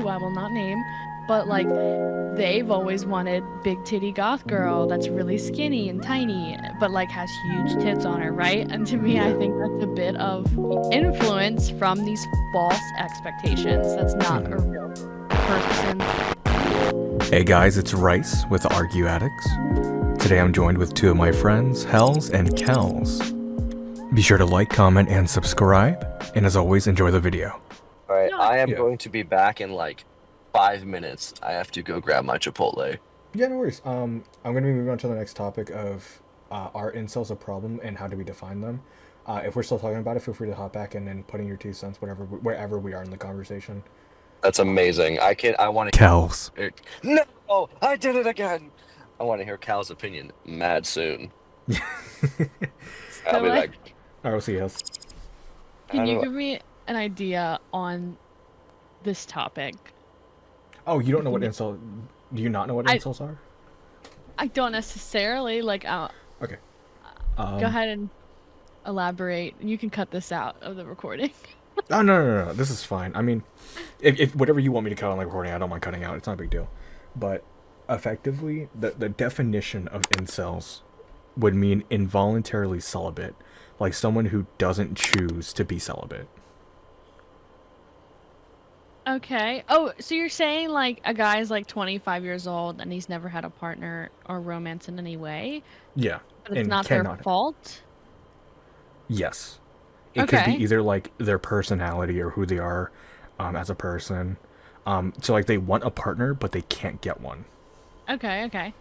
who I will not name, but like they've always wanted big titty goth girl that's really skinny and tiny, but like has huge tits on her, right? And to me, I Yeah. think that's a bit of influence from these false expectations. That's not a real person. Hey guys, it's Rice with Argue Addicts. Today I'm joined with two of my friends, Hells and Kells. Be sure to like, comment, and subscribe, and as always, enjoy the video. All right, No, I am Yeah. going to be back in like 5 minutes. I have to go grab my Chipotle. Yeah, no worries. I'm going to be moving on to the next topic of are incels a problem and how do we define them? If we're still talking about it, feel free to hop back and then put in your 2 cents, wherever we are in the conversation. That's amazing. I want to. Kells. No, I did it again. I want to hear Cal's opinion mad soon. I'll so be like, back. Alright, we'll see you, Hells. can you How give me an idea on this topic? Oh, you don't know what incel... Do you not know what I- incels are? I don't necessarily like. Okay. Go ahead and elaborate. You can cut this out of the recording. Oh, no. This is fine. I mean, if whatever you want me to cut on the recording, I don't mind cutting out. It's not a big deal. But effectively, the definition of incels would mean involuntarily celibate, like someone who doesn't choose to be celibate. Okay. Oh, so you're saying like a guy's like 25 years old and he's never had a partner or romance in any way, Yeah, but it's and not their cannot. fault? Yes, it could be Okay. either like their personality or who they are as a person. So like they want a partner, but they can't get one. Okay.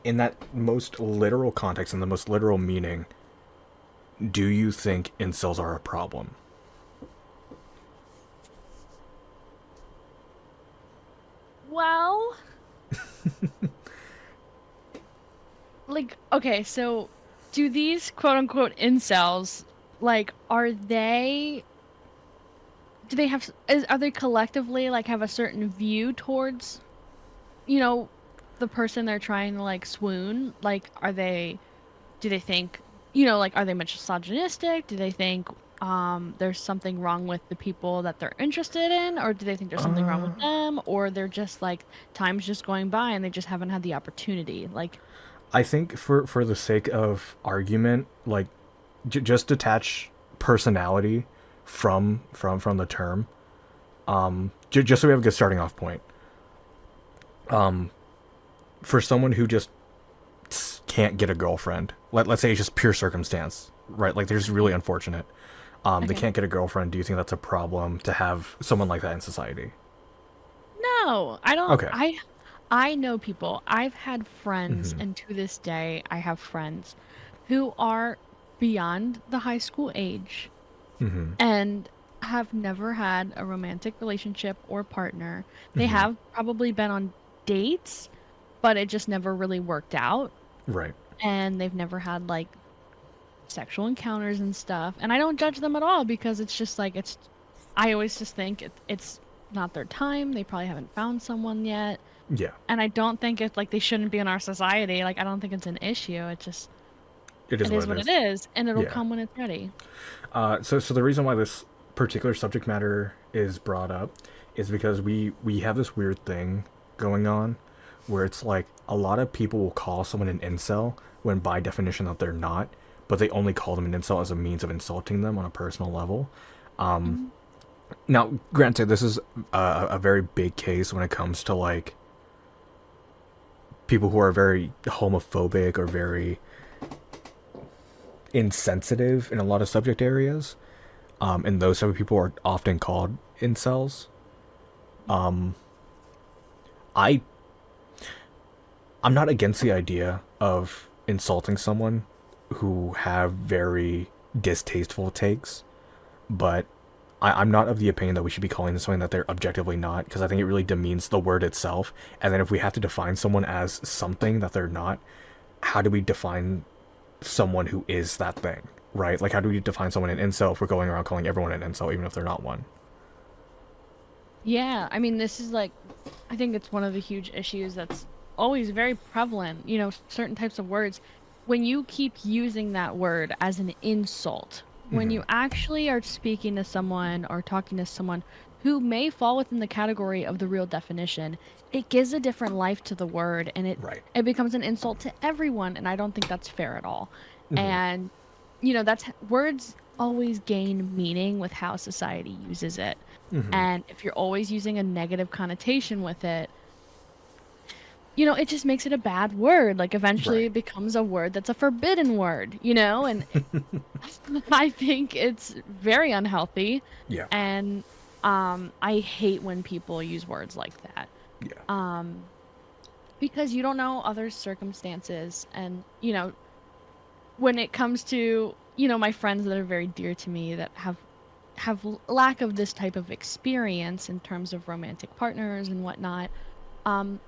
In that most literal context, in the most literal meaning, do you think incels are a problem? Well, like, okay, so do these quote unquote incels, like, are they collectively like have a certain view towards, you know, the person they're trying to like swoon? Like, do they think, like, are they misogynistic? Do they think there's something wrong with the people that they're interested in, or do they think there's something wrong with them, or they're just like time's just going by and they just haven't had the opportunity? Like, I think for the sake of argument, like just detach personality from the term. Just so we have a good starting off point. For someone who just can't get a girlfriend, let's say it's just pure circumstance, right? Like they're just really unfortunate. They Okay. can't get a girlfriend. Do you think that's a problem to have someone like that in society? no, I don't. Okay. I know people. I've had friends, and to this day, I have friends who are beyond the high school age and have never had a romantic relationship or partner. They have probably been on dates, but it just never really worked out. Right. And they've never had like sexual encounters and stuff. And I don't judge them at all because it's just like, I always just think it's not their time. They probably haven't found someone yet. Yeah. And I don't think it's like they shouldn't be in our society. Like, I don't think it's an issue. It It is what it is, and it'll Yeah. come when it's ready. So the reason why this particular subject matter is brought up is because we have this weird thing going on where it's like a lot of people will call someone an incel when by definition that they're not, but they only call them an incel as a means of insulting them on a personal level. Now, granted, this is a very big case when it comes to like people who are very homophobic or very insensitive in a lot of subject areas, and those type of people are often called incels. I I'm not against the idea of insulting someone who have very distasteful takes, but I'm not of the opinion that we should be calling this something that they're objectively not, because I think it really demeans the word itself. And then if we have to define someone as something that they're not, how do we define someone who is that thing, right? Like, how do we define someone an incel if we're going around calling everyone an incel, even if they're not one? Yeah, I mean, this is like, I think it's one of the huge issues that's always very prevalent. Certain types of words, when you keep using that word as an insult, when you actually are speaking to someone or talking to someone who may fall within the category of the real definition, it gives a different life to the word and it Right. it becomes an insult to everyone and I don't think that's fair at all. Hmm. And that's words always gain meaning with how society uses it. Hmm. And if you're always using a negative connotation with it, it just makes it a bad word. Like eventually Right. it becomes a word that's a forbidden word, and I think it's very unhealthy. Yeah. And I hate when people use words like that. Yeah. Um because you don't know others' circumstances and when it comes to, my friends that are very dear to me that have lack of this type of experience in terms of romantic partners and whatnot. Um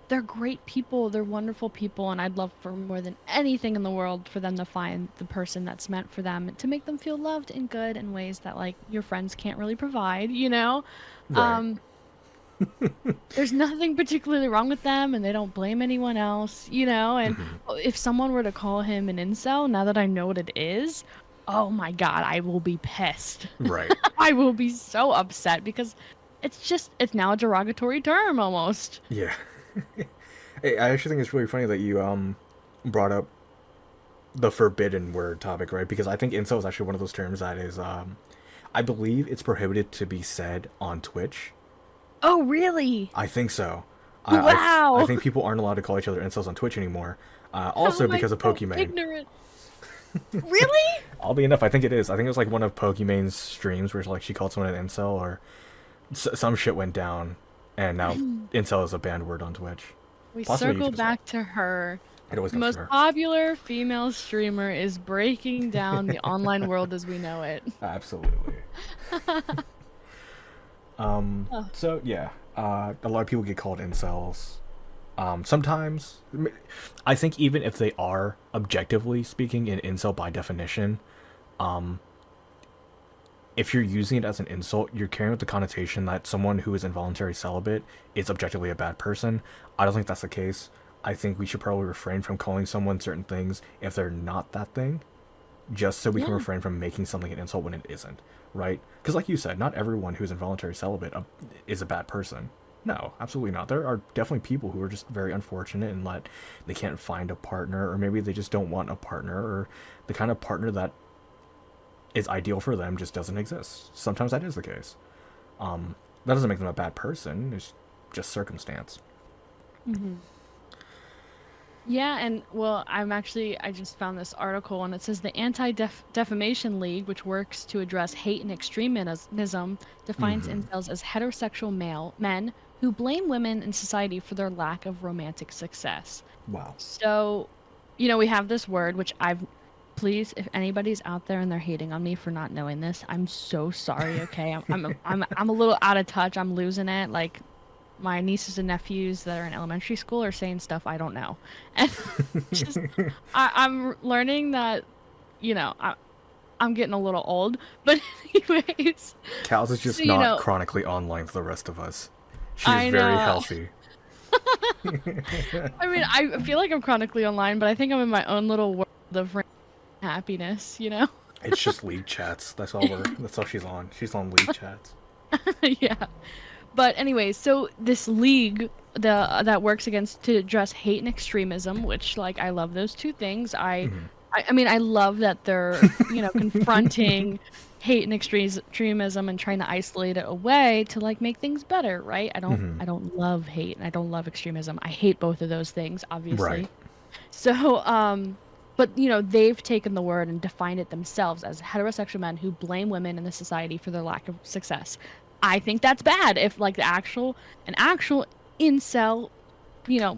they're great people, they're wonderful people, and I'd love for more than anything in the world for them to find the person that's meant for them and to make them feel loved and good in ways that like your friends can't really provide. Right. Um, there's nothing particularly wrong with them and they don't blame anyone else. And Hmm. if someone were to call him an incel, now that I know what it is, oh my God, I will be pissed. Right. I will be so upset because it's now a derogatory term almost. Yeah. Hey, I actually think it's really funny that you brought up the forbidden word topic, right? Because I think incel is actually one of those terms that is I believe it's prohibited to be said on Twitch. Oh, really? I think so. I Wow. think people aren't allowed to call each other incels on Twitch anymore. How Also am I because of so Pokimane. ignorant? Really? Oddly enough, I think it is. I think it was like one of Pokimane's streams where like she called someone an incel or some shit went down, and now incel is a banned word on Twitch. We Possibly circle YouTube as well. back to her. It always The comes most from her. popular female streamer is breaking down the online world as we know it. Absolutely. Oh, So yeah, a lot of people get called incels. Sometimes, I think even if they are objectively speaking an incel by definition, if you're using it as an insult, you're carrying with the connotation that someone who is involuntary celibate is objectively a bad person. I don't think that's the case. I think we should probably refrain from calling someone certain things if they're not that thing, just so we can yeah. refrain from making something an insult when it isn't, right? Because, like you said, not everyone who's involuntary celibate is a bad person. No, absolutely not. There are definitely people who are just very unfortunate and that they can't find a partner, or maybe they just don't want a partner, or the kind of partner that is ideal for them just doesn't exist. Sometimes that is the case. That doesn't make them a bad person. It's just circumstance. Hmm. Yeah, and well, I just found this article and it says the Anti-Defamation League, which works to address hate and extremism, defines Hmm. incels as heterosexual men who blame women in society for their lack of romantic success. Wow. So, we have this word, which please, if anybody's out there and they're hating on me for not knowing this, I'm so sorry, okay? I'm a little out of touch. I'm losing it. Like, my nieces and nephews that are in elementary school are saying stuff I don't know. And just, I'm learning that, I'm getting a little old. But anyways, Cal's is so, just not chronically online for the rest of us. She is I very know. healthy. I mean, I feel like I'm chronically online, but I think I'm in my own little world of happiness. It's just league chats. That's all she's on. She's on league chats. Yeah. But anyways, so this league that works against to address hate and extremism, which like I love those two things. Hmm. I mean I love that they're, confronting hate and extremism and trying to isolate it away to like make things better, right? I don't Hmm. I don't love hate and I don't love extremism. I hate both of those things, Right. obviously. So, but they've taken the word and defined it themselves as heterosexual men who blame women in the society for their lack of success. I think that's bad. If like an actual incel,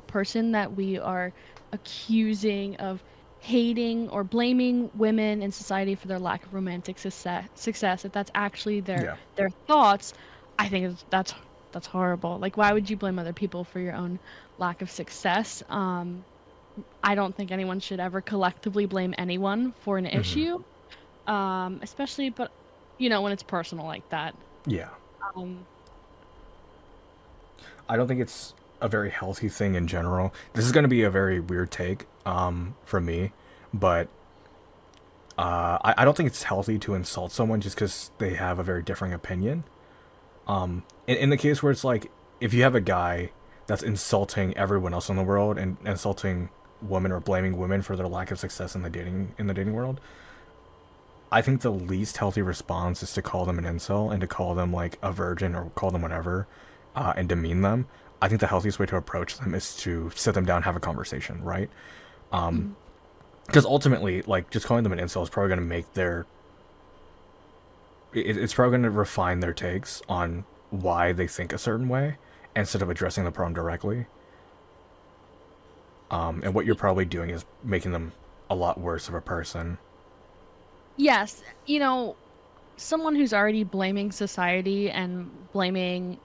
person that we are accusing of hating or blaming women in society for their lack of romantic success, if that's actually Yeah. their thoughts, I think that's horrible. Like, why would you blame other people for your own lack of success? I don't think anyone should ever collectively blame anyone for an Hmm. issue, especially, but when it's personal like that. Yeah. Um, I don't think it's a very healthy thing in general. This is going to be a very weird take from me, but I don't think it's healthy to insult someone just because they have a very differing opinion. In the case where it's like, if you have a guy that's insulting everyone else in the world and insulting women or blaming women for their lack of success in the dating world, I think the least healthy response is to call them an incel and to call them like a virgin or call them whatever, and demean them. I think the healthiest way to approach them is to sit them down, have a conversation, right? Mhm. Because ultimately, like, just calling them an incel is probably going to make it's probably going to refine their takes on why they think a certain way instead of addressing the problem directly. And what you're probably doing is making them a lot worse of a person. Yes, someone who's already blaming society and blaming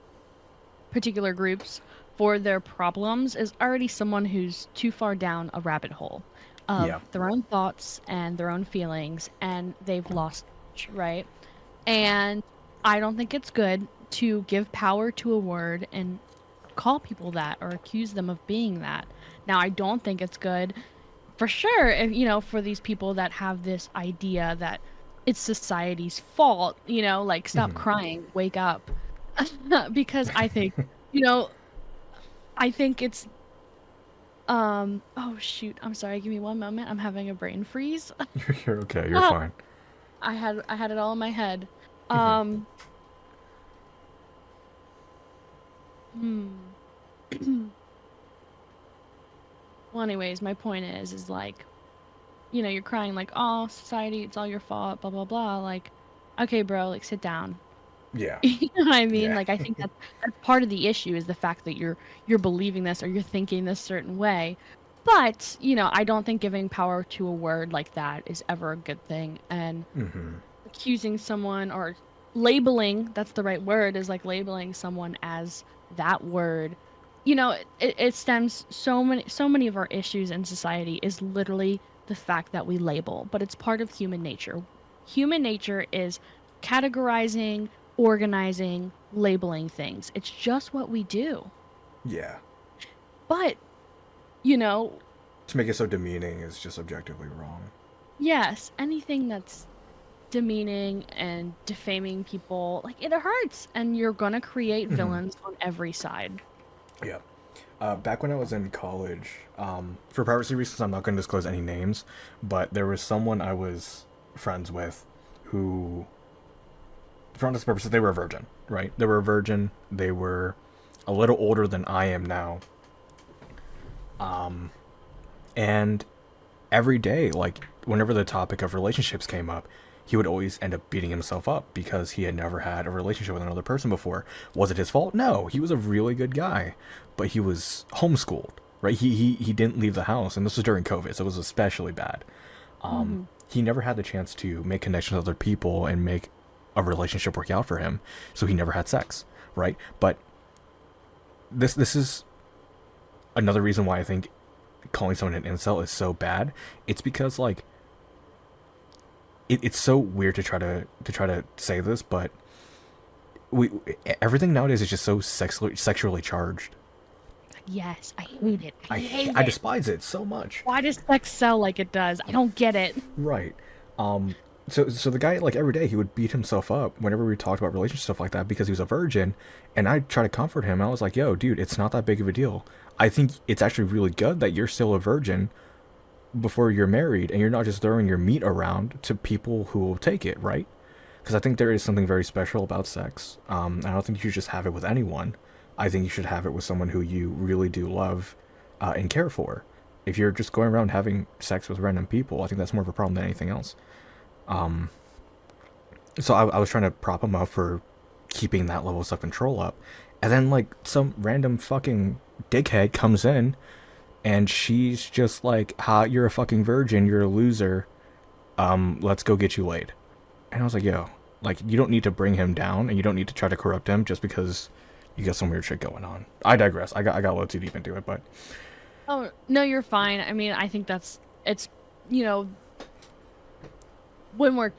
particular groups for their problems is already someone who's too far down a rabbit hole Yeah. of their own thoughts and their own feelings, and they've lost touch, right? And I don't think it's good to give power to a word and call people that or accuse them of being that. Now, I don't think it's good for sure if, for these people that have this idea that it's society's fault, like stop Hmm. crying, wake up. Because you know, I think it's oh shoot, I'm sorry, give me one moment. I'm having a brain freeze. You're okay. You're fine. I had it all in my head. Hmm. Um hmm. Well, anyways, my point is like, you're crying like, "Oh, society, it's all your fault, blah blah blah." Like, okay, bro, like sit down. Yeah. You know what I mean? Yeah. Like I think that's part of the issue is the fact that you're believing this or you're thinking this certain way. But, I don't think giving power to a word like that is ever a good thing. And Hmm. accusing someone or labeling, that's the right word, is like labeling someone as that word. It stems so many of our issues in society is literally the fact that we label, but it's part of human nature. Human nature is categorizing, organizing, labeling things. It's just what we do. Yeah. But, you know, To make it so demeaning is just objectively wrong. yes, anything that's demeaning and defaming people, like it hurts, and you're gonna create Hmm. villains on every side. Yeah. Back when I was in college, for privacy reasons, I'm not going to disclose any names, but there was someone I was friends with who, for all intents and purposes, they were a virgin, right? They were a virgin. They were a little older than I am now. And every day, like, whenever the topic of relationships came up, he would always end up beating himself up because he had never had a relationship with another person before. Was it his fault? No, he was a really good guy, but he was homeschooled, right? He didn't leave the house, and this was during COVID, so it was especially bad. Hmm. He never had the chance to make connections with other people and make a relationship work out for him, so he never had sex, right? But this is another reason why I think calling someone an incel is so bad. It's because like it's so weird to try to say this, but we everything nowadays is just so sexually charged. Yes, I hate it. I hate I it. despise it so much. Why does sex sell like it does? I don't get it. Right. Um. So the guy, like, every day he would beat himself up whenever we talked about relationship stuff like that because he was a virgin, and I try to comfort him. I was like, "Yo, dude, it's not that big of a deal. I think it's actually really good that you're still a virgin before you're married, and you're not just throwing your meat around to people who will take it, right? Because I think there is something very special about sex. I don't think you should just have it with anyone. I think you should have it with someone who you really do love and care for. If you're just going around having sex with random people, I think that's more of a problem than anything else. So I was trying to prop him up for keeping that level of self control up, and then like some random fucking dickhead comes in, and she's just like, "Ha, you're a fucking virgin. You're a loser. Let's go get you laid." And I was like, "Yo, like you don't need to bring him down, and you don't need to try to corrupt him just because you got some weird shit going on." I digress. I got a little too deep into it, but Oh, no, you're fine. I mean, I think it's, you know, when we're,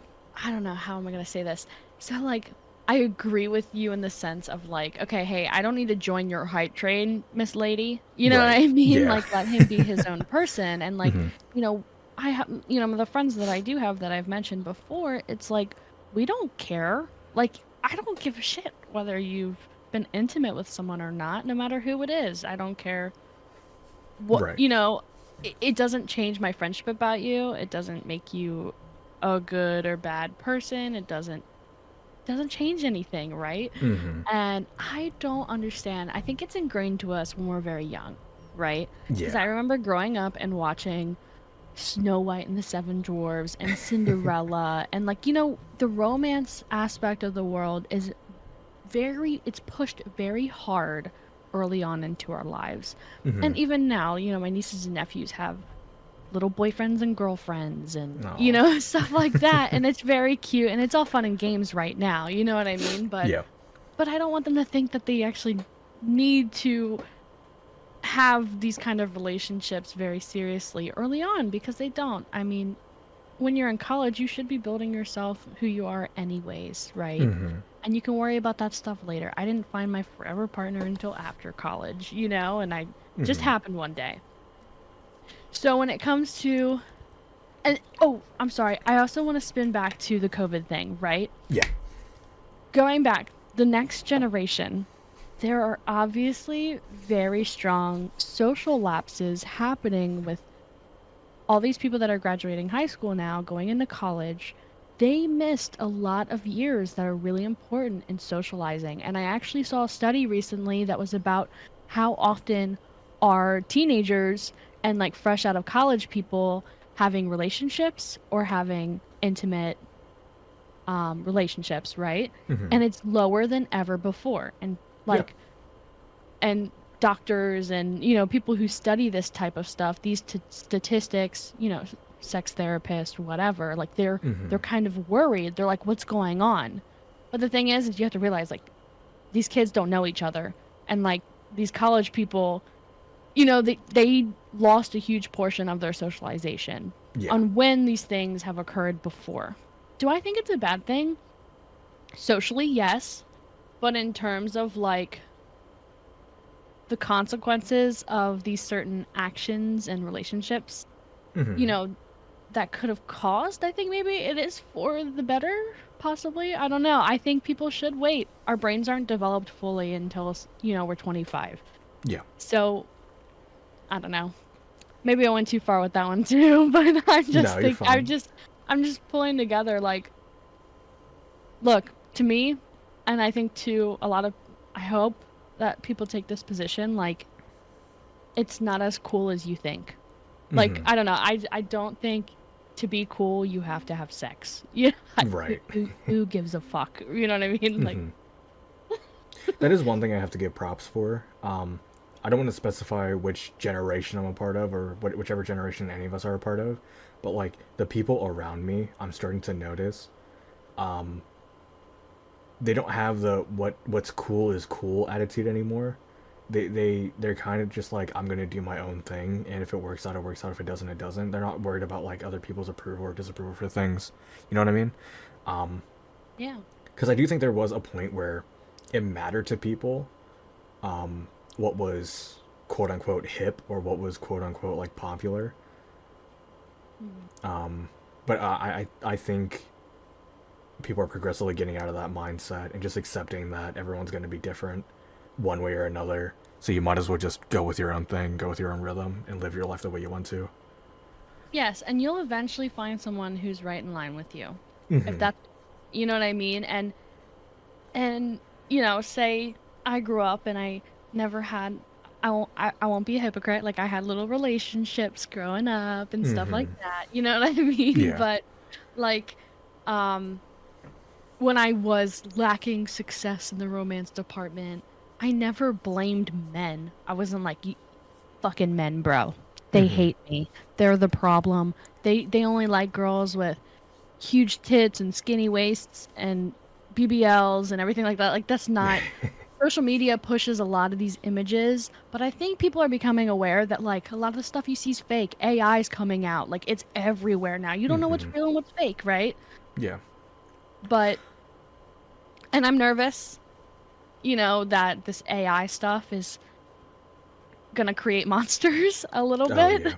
I don't know, how am I gonna say this? So, like, I agree with you in the sense of like, okay, hey, I don't need to join your hype train, Miss Lady. You know what right, I mean? yeah, Like, let him be his own person, and like, hmm you know, I have, the friends that I do have that I've mentioned before, it's like, we don't care. Like, I don't give a shit whether you've been intimate with someone or not, no matter who it is. I don't care what, Right. it doesn't change my friendship about you. It doesn't make you a good or bad person. It doesn't change anything, right? Mm-hmm. And I don't understand. I think it's ingrained to us when we're very young, right? Because I Yeah. remember growing up and watching Snow White and the Seven Dwarfs and Cinderella and like, the romance aspect of the world is it's pushed very hard early on into our lives. Mm-hmm. And even now, my nieces and nephews have little boyfriends and girlfriends and, No. stuff like that. And it's very cute and it's all fun and games right now. You know what I mean? Yeah. But I don't want them to think that they actually need to have these kind of relationships very seriously early on because they don't. I mean, when you're in college, you should be building yourself who you are anyways, right? Mm-hmm. And you can worry about that stuff later. I didn't find my forever partner until after college, and I just Mm-hmm. happened one day. So when it comes to and oh, I'm sorry. I also want to spin back to the COVID thing, right? Yeah. Going back, the next generation, there are obviously very strong social lapses happening with all these people that are graduating high school now, going into college. They missed a lot of years that are really important in socializing. And I actually saw a study recently that was about how often are teenagers and like fresh out of college people having relationships or having intimate relationships, right? Mm-hmm. And it's lower than ever before. And Yeah. like, and doctors and people who study this type of stuff, these statistics, sex therapists, whatever, like they're Mm-hmm. kind of worried. They're like, what's going on? But the thing is you have to realize like these kids don't know each other, and like these college people, they lost a huge portion of their socialization Yeah. on when these things have occurred before. Do I think it's a bad thing? Socially, yes. But in terms of like the consequences of these certain actions and relationships, you Mm-hmm. know, that could have caused, I think maybe it is for the better, possibly. I don't know. I think people should wait. Our brains aren't developed fully until, we're 25. Yeah. So, I don't know. Maybe I went too far with that one too, but No, you're fine. I'm just pulling together like, look, to me, and I think to a lot of, I hope that people take this position, like, it's not as cool as you think. Like, Mm-hmm. I don't know. I don't think to be cool you have to have sex. Yeah, Right. who gives a fuck? You know what I mean? Like, Mm-hmm. That is one thing I have to give props for. I don't want to specify which generation I'm a part of or whichever generation any of us are a part of, but like the people around me, I'm starting to notice they don't have the what's cool is cool attitude anymore. They're kind of just like, I'm gonna do my own thing, and if it works out, it works out. If it doesn't, it doesn't. They're not worried about like other people's approval or disapproval for things. You know what I mean? yeah. Because I do think there was a point where it mattered to people what was quote unquote hip or what was quote unquote like popular. Mhm. But I think people are progressively getting out of that mindset and just accepting that everyone's going to be different one way or another. So you might as well just go with your own thing, go with your own rhythm, and live your life the way you want to. Yes, and you'll eventually find someone who's right in line with you. If Mm-hmm. that, you know what I mean? And say I grew up and I never had I won't be a hypocrite. Like I had little relationships growing up and stuff like Mm-hmm. that. You know what I mean? Yeah. But like um when I was lacking success in the romance department, I never blamed men. I wasn't like, "You fucking men, bro. They Mm-hmm. hate me. They're the problem. They only like girls with huge tits and skinny waists and BBLs and everything like that." Like that's not social media pushes a lot of these images, but I think people are becoming aware that like a lot of the stuff you see is fake. AI is coming out. Like it's everywhere now. You don't know what's Mm-hmm. real and what's fake, right? Yeah. But and I'm nervous, that this AI stuff is gonna create monsters a little Oh bit. yeah.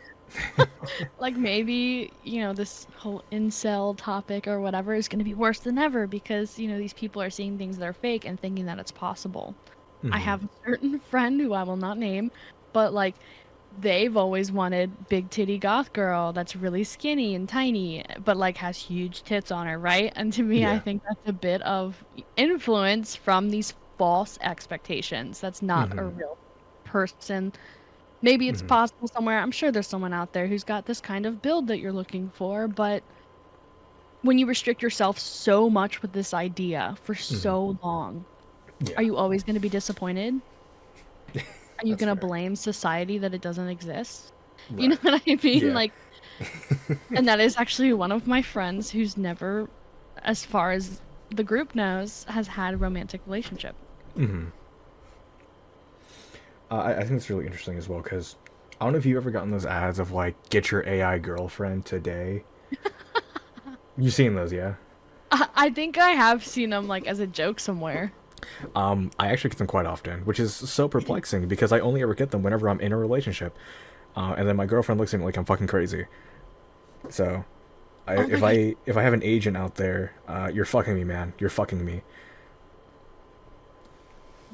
Like maybe, this whole incel topic or whatever is going to be worse than ever because, these people are seeing things that are fake and thinking that it's possible. I Mm-hmm. have a certain friend who I will not name, but like they've always wanted big titty goth girl that's really skinny and tiny, but like has huge tits on her, right? And to me, I Yeah. think that's a bit of influence from these false expectations. That's not a Mm-hmm. real person. Maybe it's Mm-hmm. possible somewhere. I'm sure there's someone out there who's got this kind of build that you're looking for, but when you restrict yourself so much with this idea for Mm-hmm. so long, are Yeah, you always going to be disappointed? Are you that's gonna fair. blame society that it doesn't exist? You know Right. what I mean? Yeah. Like, and that is actually one of my friends who's never, as far as the group knows, has had a romantic relationship. Mm-hmm. I think it's really interesting as well because I don't know if you've ever gotten those ads of like get your AI girlfriend today. You've seen those, yeah? I think I have seen them like as a joke somewhere. I actually get them quite often, which is so perplexing because I only ever get them whenever I'm in a relationship, and then my girlfriend looks at me like I'm fucking crazy. So, Oh my gosh, if I have an agent out there, you're fucking me, man. You're fucking me.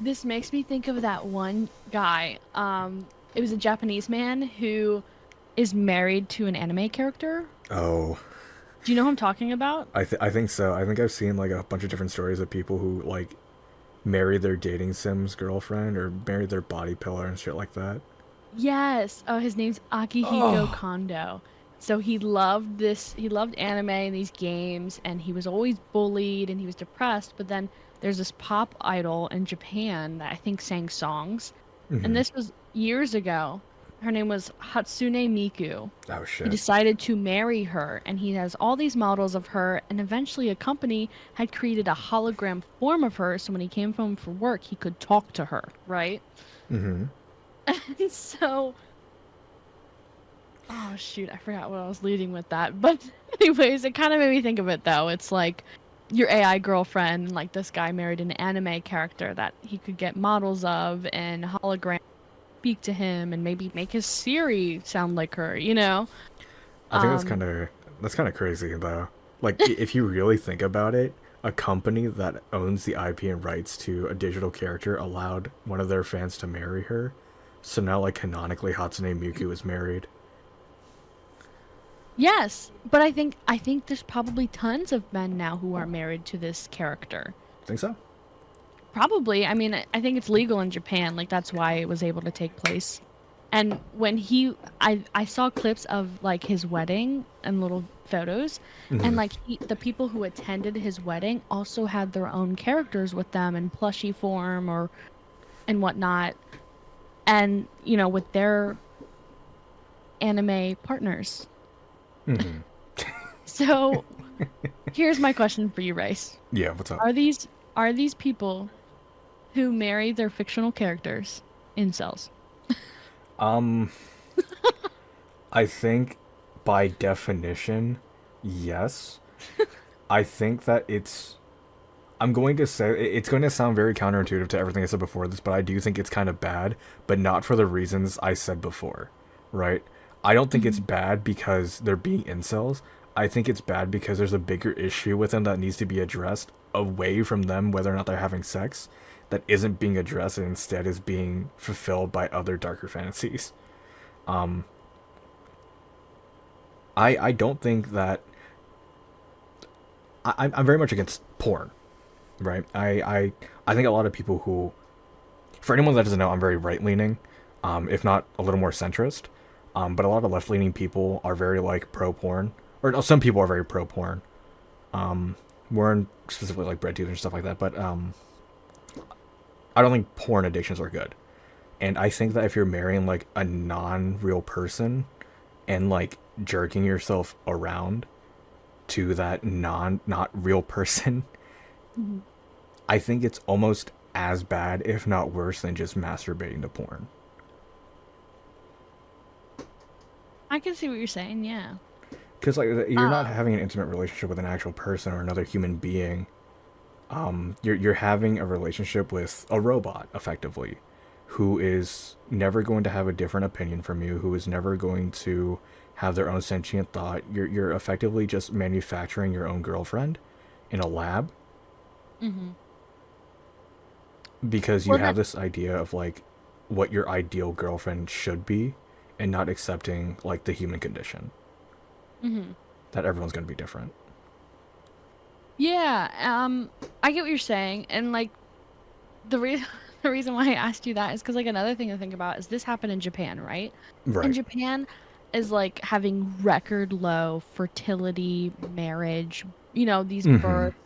this makes me think of that one guy. It was a Japanese man who is married to an anime character. Oh, Do you know who I'm talking about? I think so. I think I've seen like a bunch of different stories of people who like married their dating Sims girlfriend or married their body pillar and shit like that. Yes. Oh, his name's Akihiko Oh. Kondo. So he loved anime and these games, and he was always bullied and he was depressed. But then there's this pop idol in Japan that I think sang songs. And Mm-hmm. this was years ago. Her name was Hatsune Miku. Oh He shit. decided to marry her, and he has all these models of her, and eventually a company had created a hologram form of her, so when he came home from work, he could talk to her, right? Mm-hmm. And so oh shoot, I forgot what I was leading with that. But anyways, it kind of made me think of it though. It's like your AI girlfriend, like this guy married an anime character that he could get models of and hologram speak to him and maybe make his Siri sound like her, you know? I think Um, that's kind of crazy though. Like if you really think about it, a company that owns the IP and rights to a digital character allowed one of their fans to marry her. So now like canonically Hatsune Miku is married. yes, but I think there's probably tons of men now who are married to this character. Think so? Probably. I mean, I think it's legal in Japan. Like that's why it was able to take place. And when I saw clips of like his wedding and little photos, and Mm-hmm. like the people who attended his wedding also had their own characters with them in plushie form or and whatnot, and with their anime partners. Mm-hmm. So here's my question for you, Rice: Yeah, what's up? Are these people who marry their fictional characters incels? Um I think by definition, yes. I think that I'm going to say it's going to sound very counterintuitive to everything I said before this, but I do think it's kind of bad, but not for the reasons I said before, right? I don't think it's Mhm. bad because they're being incels. I think it's bad because there's a bigger issue with them that needs to be addressed away from them, whether or not they're having sex, that isn't being addressed and instead is being fulfilled by other darker fantasies. Um, I don't think that I'm very much against porn, right? I think a lot of people who, for anyone that doesn't know, I'm very right leaning, if not a little more centrist. But a lot of left leaning people are very like pro porn, or no, some people are very pro porn. More in specifically like bread tubes and stuff like that. But I don't think porn addictions are good. And I think that if you're marrying like a non-real person and like jerking yourself around to that not real person, Mhm. I think it's almost as bad, if not worse, than just masturbating to porn. I can see what you're saying, yeah. Because like you're not Uh, having an intimate relationship with an actual person or another human being. You're having a relationship with a robot, effectively, who is never going to have a different opinion from you, who is never going to have their own sentient thought. You're effectively just manufacturing your own girlfriend in a lab Mm-hmm. because you Well, have that. this idea of like what your ideal girlfriend should be and not accepting like the human condition Mm-hmm. that everyone's going to be different. Yeah. I get what you're saying, and like the reason the reason why I asked you that is because like another thing to think about is this happened in Japan, right? And Right. Japan is like having record low fertility, marriage, you know, these Mhm. births.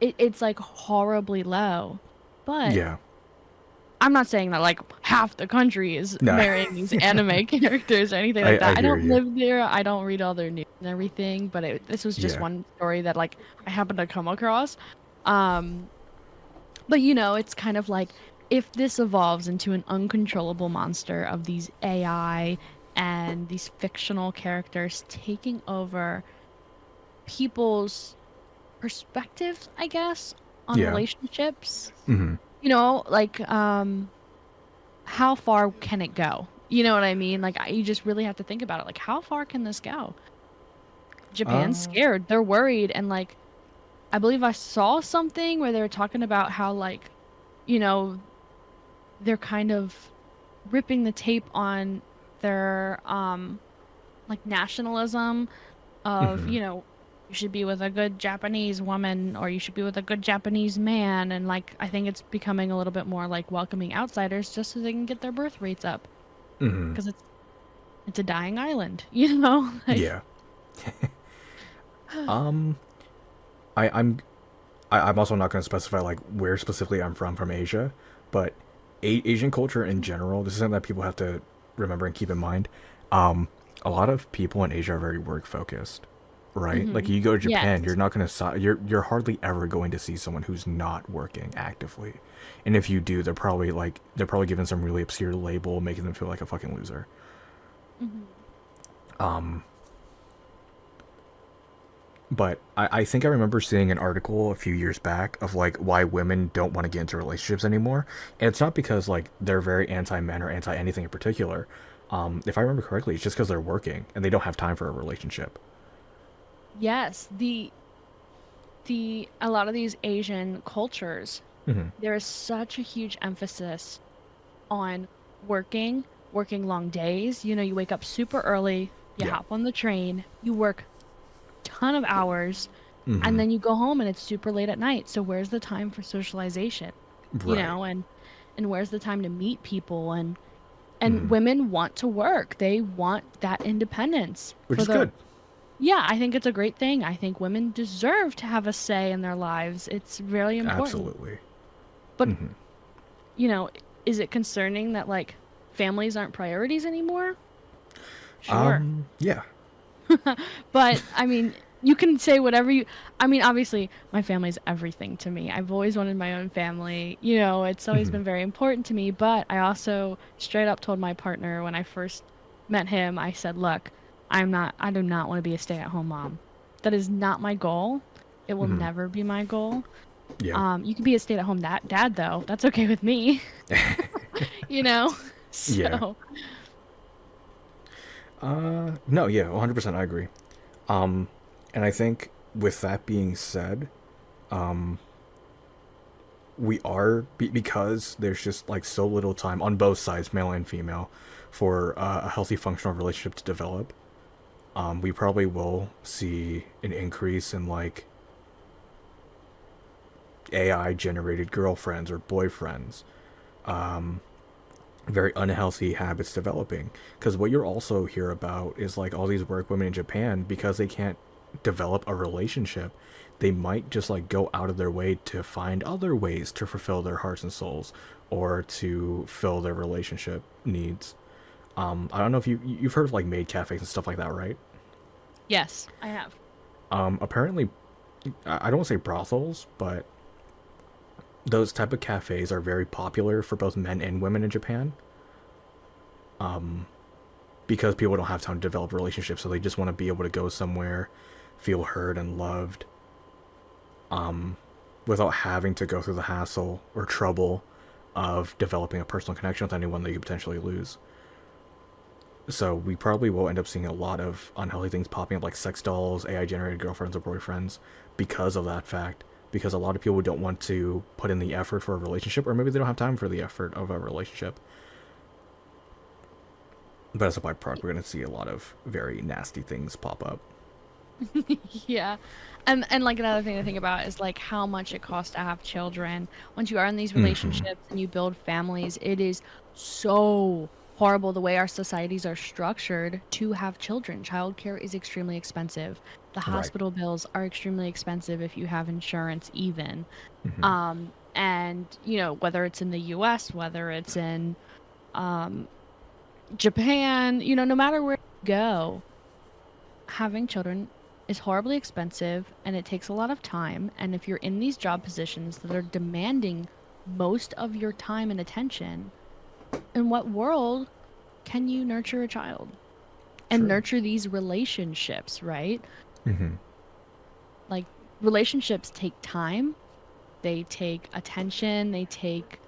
It's like horribly low. But Yeah. I'm not saying that like half the country is No. marrying these anime characters or anything like I that. I hear don't you. live there. I don't read all their news and everything, but this was just Yeah. one story that like I happened to come across. Um, but you know, it's kind of like if this evolves into an uncontrollable monster of these AI and these fictional characters taking over people's perspectives, I guess, on Yeah. relationships, Mhm. you know, like how far can it go? You know what I mean? Like you just really have to think about it. Like how far can this go? Japan's Uh scared. They're worried and like I believe I saw something where they were talking about how like, you know, they're kind of ripping the tape on their like nationalism of, mhm. you know, you should be with a good Japanese woman or you should be with a good Japanese man and like I think it's becoming a little bit more like welcoming outsiders just so they can get their birth rates up Mhm. because it's a dying island, you know? Like Yeah. Um I'm I'm also not going to specify like where specifically I'm from Asia, but Asian culture in general, this is something that people have to remember and keep in mind. Um, a lot of people in Asia are very work focused, right? Like hmm you go to Japan, yes. you're not going to you're hardly ever going to see someone who's not working actively. And if you do, they're probably given some really obscure label making them feel like a fucking loser. hmm Um, But I think I remember seeing an article a few years back of like why women don't want to get into relationships anymore. And it's not because like they're very anti men or anti anything in particular. If I remember correctly, it's just because they're working and they don't have time for a relationship. Yes, the a lot of these Asian cultures, Hmm. there is such a huge emphasis on working, working long days. You know, you wake up super early, you Yeah. hop on the train, you work ton of hours, and Hmm. then you go home and it's super late at night. So where's the time for socialization? You Right. know, and where's the time to meet people and Hmm. women want to work. They want that independence Which for is the good. yeah, I think it's a great thing. I think women deserve to have a say in their lives. It's really important. Absolutely. But, Hmm. you know, is it concerning that like families aren't priorities anymore? Sure. Yeah. But I mean, you can say whatever you I mean, obviously, my family's everything to me. I've always wanted my own family. You know, it's always Hmm. been very important to me, but I also straight up told my partner when I first met him, I said, "Look, I do not want to be a stay-at-home mom. That is not my goal. It will Hmm. never be my goal. Yeah. You can be a stay-at-home dad though. That's okay with me." You know? Yeah. So, No, yeah, 100% I agree. Um, and I think with that being said, because there's just like so little time on both sides, male and female, for a healthy functional relationship to develop. We probably will see an increase in like AI generated girlfriends or boyfriends, very unhealthy habits developing. Because what you'll also hear about is like all these work women in Japan, because they can't develop a relationship, they might just like go out of their way to find other ways to fulfill their hearts and souls or to fill their relationship needs. I don't know if you've heard of like maid cafes and stuff like that, right? yes, I have. Apparently, I don't want to say brothels, but those type of cafes are very popular for both men and women in Japan because people don't have time to develop relationships, so they just want to be able to go somewhere, feel heard and loved, without having to go through the hassle or trouble of developing a personal connection with anyone that you could potentially lose. So we probably will end up seeing a lot of unhealthy things popping up, like sex dolls, AI generated girlfriends or boyfriends, because of that fact. Because a lot of people don't want to put in the effort for a relationship, or maybe they don't have time for the effort of a relationship. But as a byproduct, we're going to see a lot of very nasty things pop up. Yeah. And like another thing to think about is like how much it costs to have children. Once you are in these Mm-hmm. relationships and you build families, it is so horrible the way our societies are structured to have children. Childcare is extremely expensive. The Right. hospital bills are extremely expensive if you have insurance even. Mm-hmm. And you know, whether it's in the US, whether it's in um Japan, you know, no matter where you go, having children is horribly expensive and it takes a lot of time. And if you're in these job positions that are demanding most of your time and attention, in what world can you nurture a child and True. nurture these relationships, right? Mm-hmm. Like relationships take time, they take attention, they take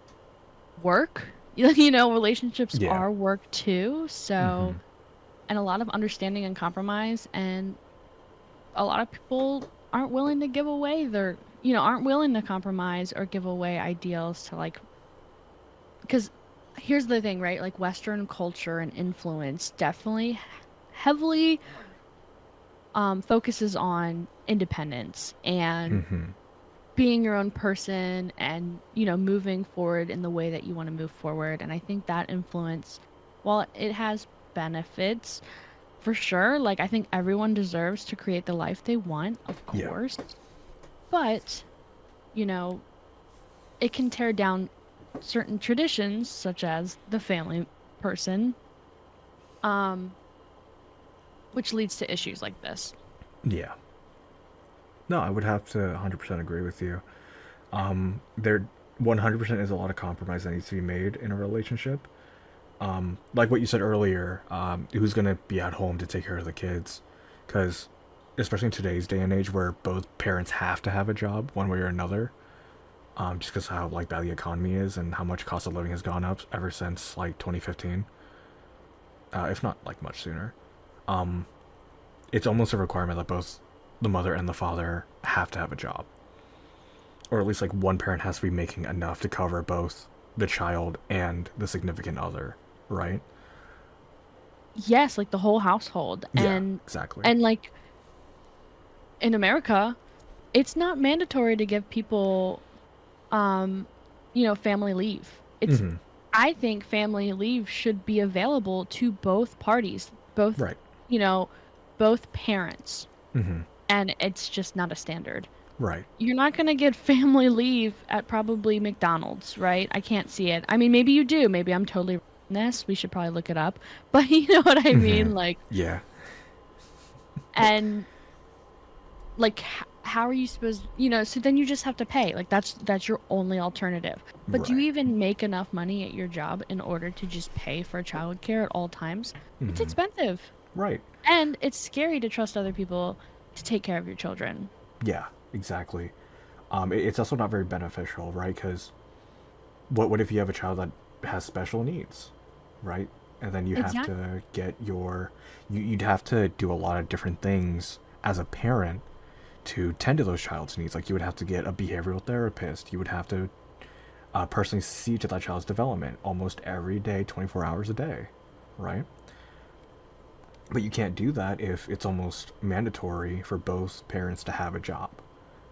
work. You know, relationships Yeah. are work too. Mm-hmm. So, and a lot of understanding and compromise, and a lot of people aren't willing to give away their, you know, aren't willing to compromise or give away ideals to like, because here's the thing, right? Like Western culture and influence definitely heavily focuses on independence and Mm-hmm. being your own person and, you know, moving forward in the way that you want to move forward. And I think that influence, while it has benefits, for sure, like I think everyone deserves to create the life they want, of Yeah. course. But, you know, it can tear down certain traditions, such as the family person, um, which leads to issues like this. Yeah. No, I would have to 100% agree with you. There 100% is a lot of compromise that needs to be made in a relationship. Like what you said earlier, who's going to be at home to take care of the kids? Because, especially in today's day and age where both parents have to have a job one way or another, just because how like bad the economy is and how much cost of living has gone up ever since like 2015, if not like much sooner. Um, it's almost a requirement that both the mother and the father have to have a job, or at least like one parent has to be making enough to cover both the child and the significant other, right? Yes, like the whole household. Yeah, exactly. And like in America, it's not mandatory to give people um, you know, family leave. It's Mm-hmm. I think family leave should be available to both parties, both, Right. you know, both parents. Mm-hmm. And it's just not a standard. Right. You're not going to get family leave at probably McDonald's, right? I can't see it. I mean, maybe you do. Maybe I'm totally wrong on this. We should probably look it up. But you know what I Mm-hmm. mean? Like, Yeah. and like how are you supposed, you know, so then you just have to pay. Like that's your only alternative. But do you Right. even make enough money at your job in order to just pay for childcare at all times? It's Mm-hmm. expensive. Right. And it's scary to trust other people to take care of your children. Yeah. Exactly. It's also not very beneficial, right? Because what if you have a child that has special needs, right? And then you have Exactly. to get your, you'd have to do a lot of different things as a parent to tend to those child's needs. Like you would have to get a behavioral therapist. You would have to personally see to that child's development almost every day, 24 hours a day, right? But you can't do that if it's almost mandatory for both parents to have a job.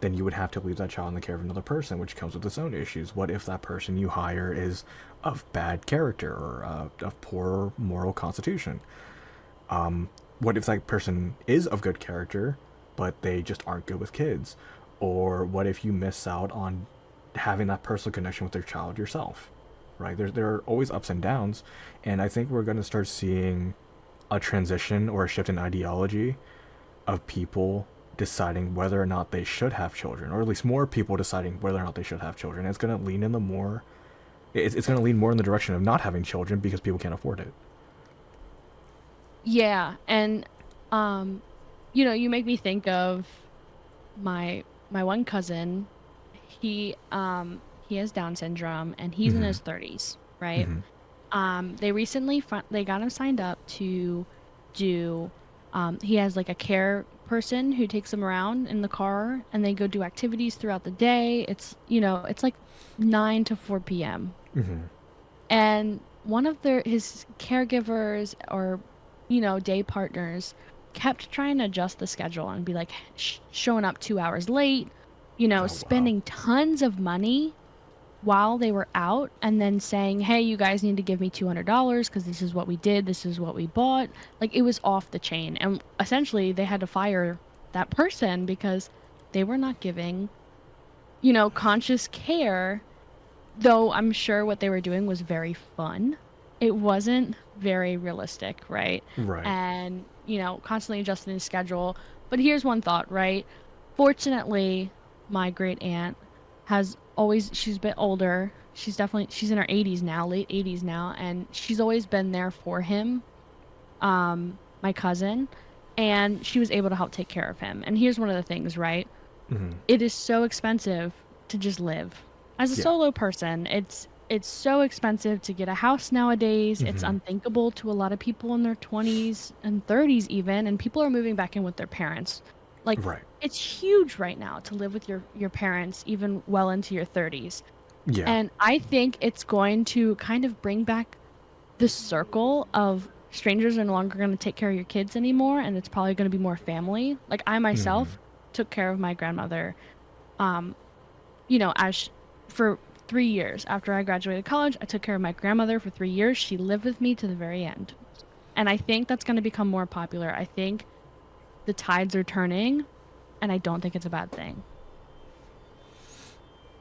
Then you would have to leave that child in the care of another person, which comes with its own issues. What if that person you hire is of bad character or of poor moral constitution? What if that person is of good character, but they just aren't good with kids? Or what if you miss out on having that personal connection with their child yourself? Right? There are always ups and downs, and I think we're going to start seeing a transition or a shift in ideology of people deciding whether or not they should have children, or at least more people deciding whether or not they should have children. It's going to lean in the more. It's going to lean more in the direction of not having children because people can't afford it. Yeah, and um you know, you make me think of my one cousin. He He has Down syndrome, and he's in his 30s, right? They recently they got him signed up to do. He has like a care person who takes him around in the car, and they go do activities throughout the day. It's it's like 9 to 4 p.m. And one of his caregivers or day partners kept trying to adjust the schedule and be like showing up 2 hours late, Oh wow. spending tons of money while they were out, and then saying, hey, you guys need to give me $200 because this is what we did, this is what we bought. Like, it was off the chain, and essentially they had to fire that person because they were not giving conscious care. Though I'm sure what they were doing was very fun, it wasn't very realistic, right? Right. And, constantly adjusting the schedule. But here's one thought, right? Fortunately, my great aunt she's a bit older. She's in her 80s now, late 80s now, and she's always been there for him, my cousin, and she was able to help take care of him. And here's one of the things, right? It is so expensive to just live. As a Yeah. solo person, it's so expensive to get a house nowadays. It's unthinkable to a lot of people in their 20s and 30s even, and people are moving back in with their parents. Like, Right. it's huge right now to live with your parents even well into your 30s. Yeah. And I think it's going to kind of bring back the circle of strangers are no longer going to take care of your kids anymore, and it's probably going to be more family. Like, I myself took care of my grandmother, um, for 3 years. After I graduated college, I took care of my grandmother for 3 years. She lived with me to the very end. And I think that's going to become more popular. I think the tides are turning, and I don't think it's a bad thing.